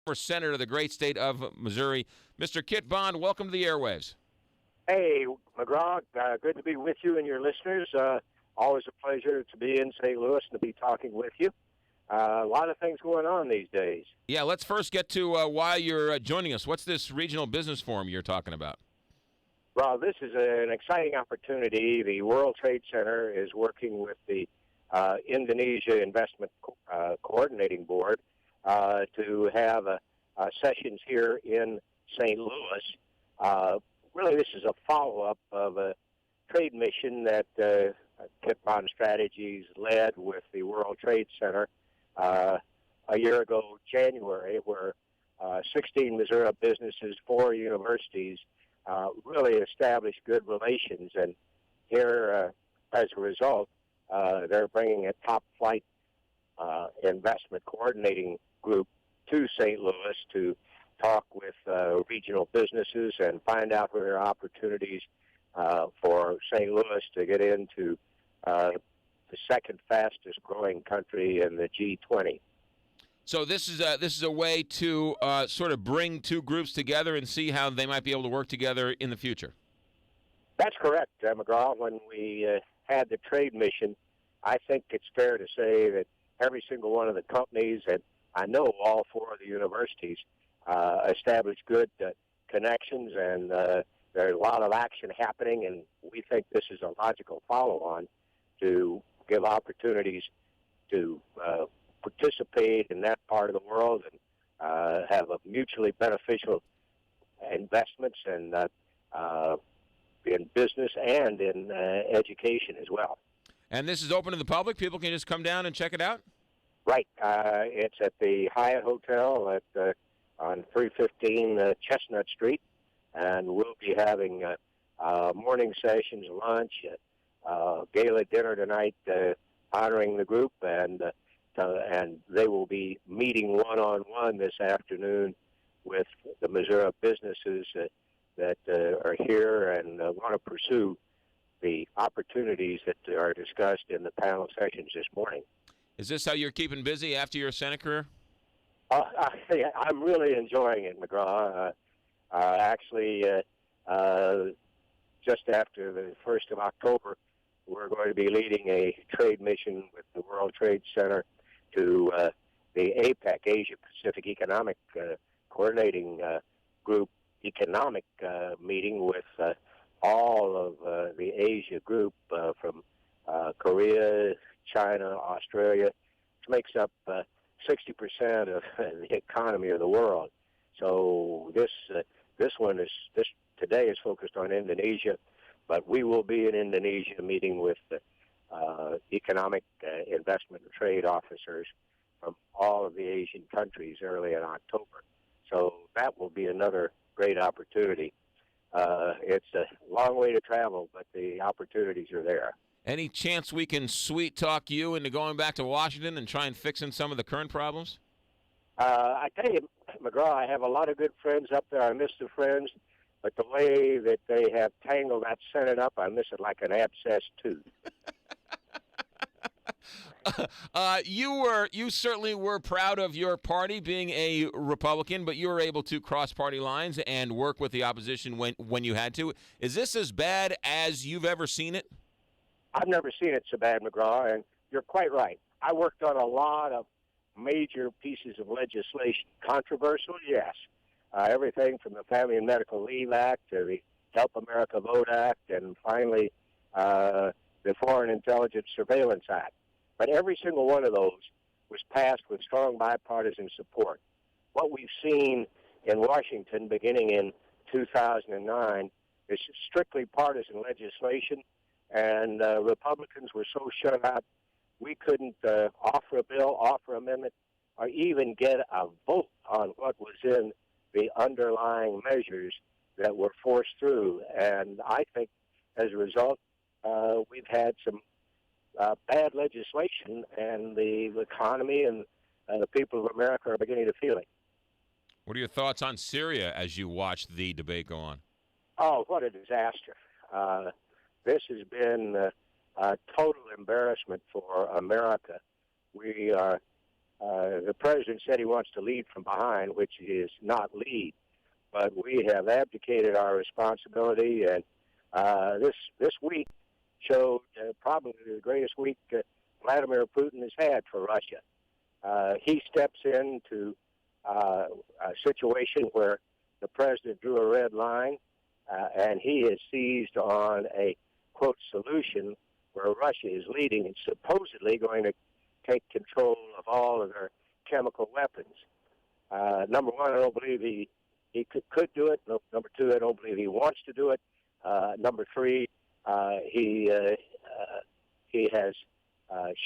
former senator of the great state of Missouri. Mr. Kit Bond, welcome to the airwaves. Hey, McGraw, good to be with you and your listeners. Always a pleasure to be in St. Louis and to be talking with you. A lot of things going on these days. Yeah, let's first get to why you're joining us. What's this regional business forum you're talking about? Well, this is an exciting opportunity. The World Trade Center is working with the Indonesia Investment Coordinating Board to have sessions here in St. Louis. Really, this is a follow-up of a trade mission that Kit Bond Strategies led with the World Trade Center a year ago, January, where 16 Missouri businesses, 4 universities really established good relations. And here, as a result, they're bringing a top-flight investment coordinating group to St. Louis to talk with regional businesses and find out where there are opportunities for St. Louis to get into the second fastest growing country in the G20. So this is a way to sort of bring two groups together and see how they might be able to work together in the future. That's correct, McGraw. When we had the trade mission, I think it's fair to say that every single one of the companies, and I know all 4 of the universities, established good connections, and there's a lot of action happening, and we think this is a logical follow-on to give opportunities to participate in that part of the world and have a mutually beneficial investments and in business and in education as well. And this is open to the public? People can just come down and check it out? Right. It's at the Hyatt Hotel on 315 Chestnut Street, and we'll be having morning sessions, lunch, gala dinner tonight honoring the group, and they will be meeting one-on-one this afternoon with the Missouri businesses that are here and want to pursue the opportunities that are discussed in the panel sessions this morning. Is this how you're keeping busy after your Senate career? I'm really enjoying it, McGraw. Actually, just after the 1st of October, we're going to be leading a trade mission with the World Trade Center to the APEC, Asia Pacific Economic Coordinating Group economic meeting with all of the Asia group from Korea, China, Australia, which makes up 60% of the economy of the world. So this today is focused on Indonesia, but we will be in Indonesia meeting with economic investment and trade officers from all of the Asian countries early in October. So that will be another great opportunity. It's a long way to travel, but the opportunities are there. Any chance we can sweet talk you into going back to Washington and try and fixing some of the current problems? I tell you, McGraw, I have a lot of good friends up there. I miss the friends, but the way that they have tangled that Senate up, I miss it like an abscessed tooth. You certainly were proud of your party being a Republican, but you were able to cross party lines and work with the opposition when you had to. Is this as bad as you've ever seen it? I've never seen it so bad, McGraw, and you're quite right. I worked on a lot of major pieces of legislation. Controversial, yes. Everything from the Family and Medical Leave Act to the Help America Vote Act, and finally the Foreign Intelligence Surveillance Act. But every single one of those was passed with strong bipartisan support. What we've seen in Washington beginning in 2009 is strictly partisan legislation, and Republicans were so shut out we couldn't offer a bill, offer an amendment, or even get a vote on what was in the underlying measures that were forced through. And I think as a result, we've had some bad legislation, and the economy and the people of America are beginning to feel it. What are your thoughts on Syria as you watch the debate go on? Oh, what a disaster. This has been a total embarrassment for America. We are The president said he wants to lead from behind, which is not lead. But we have abdicated our responsibility, and this week showed probably the greatest week Vladimir Putin has had for Russia. He steps into a situation where the president drew a red line, and he has seized on a, quote, solution where Russia is leading and supposedly going to take control of all of their chemical weapons. Number one, I don't believe he could do it. Number two, I don't believe he wants to do it. Number three, he has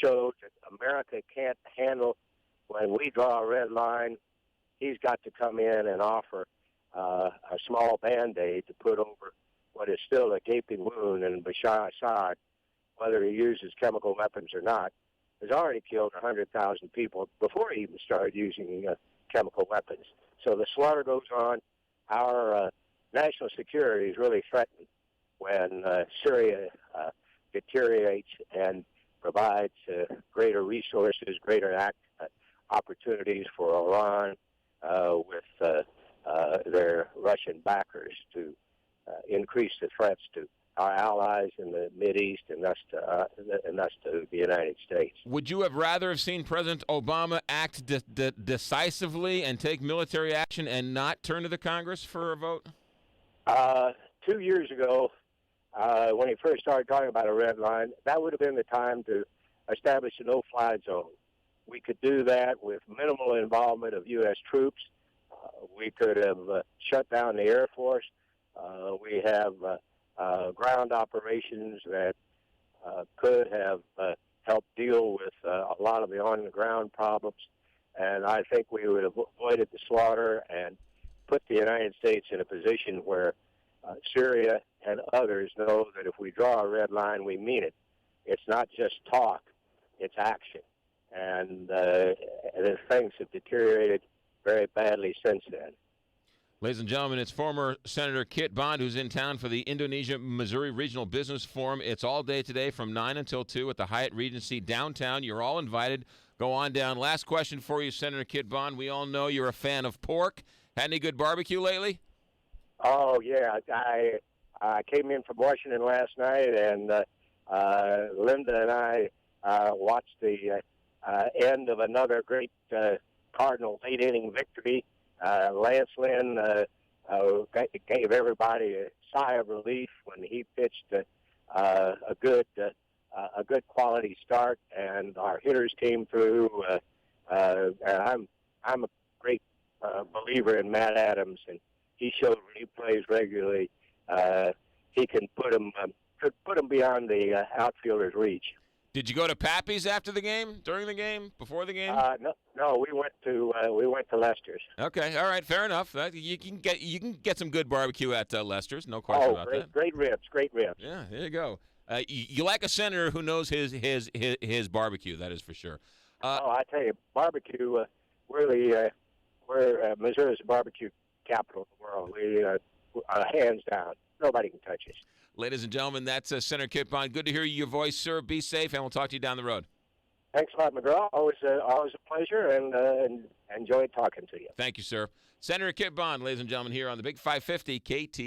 showed that America can't handle when we draw a red line. He's got to come in and offer a small Band-Aid to put over what is still a gaping wound in Bashar Assad, whether he uses chemical weapons or not. Has already killed 100,000 people before he even started using chemical weapons. So the slaughter goes on. Our national security is really threatened when Syria deteriorates and provides greater resources, greater opportunities for Iran with their Russian backers to increase the threats to our allies in the Mideast and thus to the United States. Would you have rather have seen President Obama act decisively and take military action and not turn to the Congress for a vote? 2 years ago, when he first started talking about a red line, that would have been the time to establish a no-fly zone. We could do that with minimal involvement of U.S. troops. We could have shut down the Air Force. We have ground operations that could have helped deal with a lot of the on-the-ground problems. And I think we would have avoided the slaughter and put the United States in a position where Syria and others know that if we draw a red line, we mean it. It's not just talk, it's action. And things have deteriorated very badly since then. Ladies and gentlemen, it's former Senator Kit Bond, who's in town for the Indonesia-Missouri Regional Business Forum. It's all day today from 9 until 2 at the Hyatt Regency downtown. You're all invited. Go on down. Last question for you, Senator Kit Bond. We all know you're a fan of pork. Had any good barbecue lately? Oh, yeah. I came in from Washington last night, and Linda and I watched the end of another great Cardinal late-inning victory. Lance Lynn gave everybody a sigh of relief when he pitched a good quality start, and our hitters came through. And I'm a great believer in Matt Adams, and he showed when he plays regularly, he can put him beyond the outfielder's reach. Did you go to Pappy's after the game, during the game, before the game? No, we went to Lester's. Okay, all right, fair enough. You can get some good barbecue at Lester's, no question about that. Great ribs. Yeah, there you go. You like a senator who knows his barbecue, that is for sure. I tell you, barbecue. We're Missouri's barbecue capital of the world. We hands down, nobody can touch us. Ladies and gentlemen, that's Senator Kit Bond. Good to hear your voice, sir. Be safe, and we'll talk to you down the road. Thanks a lot, McGraw. Always a pleasure, and enjoyed talking to you. Thank you, sir. Senator Kit Bond, ladies and gentlemen, here on the Big 550 KT.